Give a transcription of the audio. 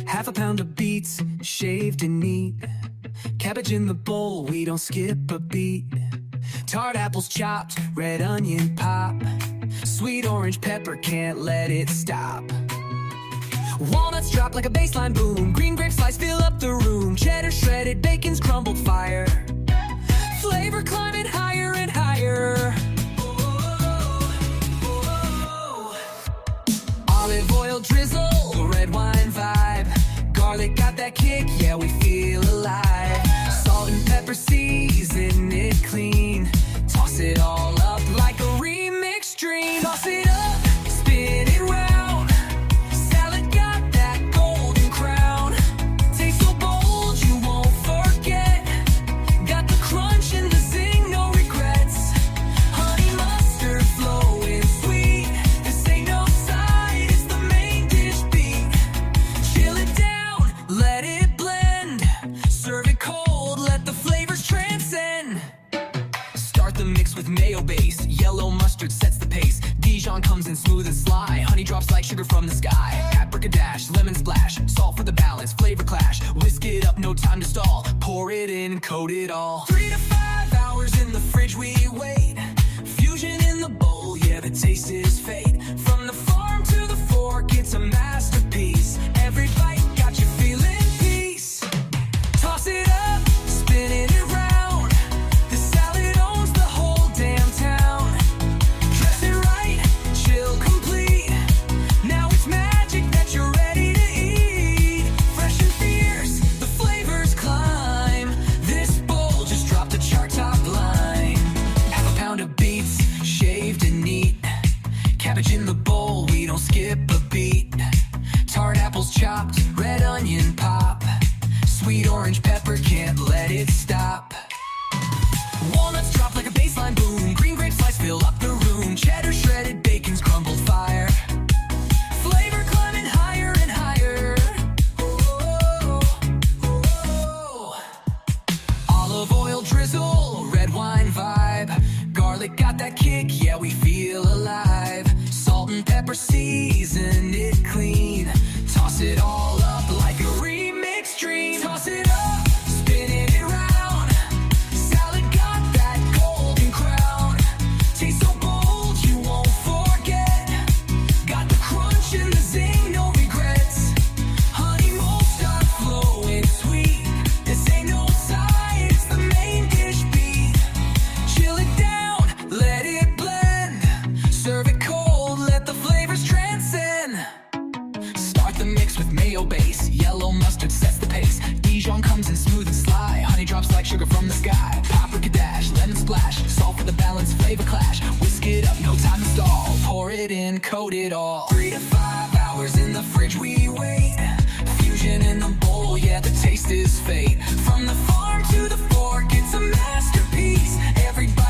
Half a pound of beets, shaved and neat. Cabbage in the bowl, we don't skip a beat. Tart apples chopped, red onion pop. Sweet orange pepper, can't let it stop. Walnuts drop like a bassline boom. Green grapes slice, fill up the room. Cheddar shredded, bacon's crumbled fire. Flavor climbing higher and higher. Olive oil drizzle, red wine vibe. Garlic got that kick, yeah, we feel alive. Salt and pepper season it clean. Toss it all up like a remix dream. Toss it up, spin it round. Salad got that golden crown. Taste so bold you won't forget. Got the crunch and the zing, no regrets. Honey mustard flowing sweet. This ain't no side, it's the main dish beat. Chill it down, let it blend. Serve it cold, let the flavors transcend. Start the mix with mayo base. Yellow mustard sets the pace. Dijon comes in smooth and sly. Honey drops like sugar from the sky. Paprika dash, lemon splash. Salt for the balance, flavor clash. Whisk it up, no time to stall. Pour it in, coat it all. 3 to 5 hours in the fridge we wait. Fusion in the bowl, yeah, the taste is fate. From the farm to the fork, it's a masterpiece. Every bite got you feeling peace. Toss it up, spinning it round. The salad owns the whole damn town. Dress it right, chill complete. Now it's magic that you're ready to eat. Fresh and fierce, the flavors climb. This bowl just dropped a chart top line. Half a pound of beets, shaved and neat. Cabbage in the bowl, we don't skip a beat. Tart apples chopped, red onion pop. Sweet orange pepper, can't let it stop. Walnuts drop like a bassline boom. Green grape slice, fill up the room. Cheddar shredded, bacon's crumbled fire. Flavor climbing higher and higher. Oh, oh. Olive oil drizzle, red wine vibe. Garlic got that kick, yeah, we feel alive. Salt and pepper season it clean. Toss it all up like a remix dream. Toss it up, spinning it round. Salad got that golden crown. Taste so bold you won't forget. Got the crunch and the zing, no regrets. Honey mustard flowing sweet. This ain't no side, it's the main dish beat. Chill it down, let it blend. Serve it cold, let the flavors transcend. Start the mix with mayo base. Yellow mustard sets the pace. Dijon comes in smooth and sly. Honey drops like sugar from the sky. Paprika dash, lemon splash. Salt for the balance, flavor clash. Whisk it up, no time to stall. Pour it in, coat it all. 3 to 5 hours in the fridge we wait. Fusion in the bowl, yeah, the taste is fate. From the farm to the fork, it's a masterpiece. Every bite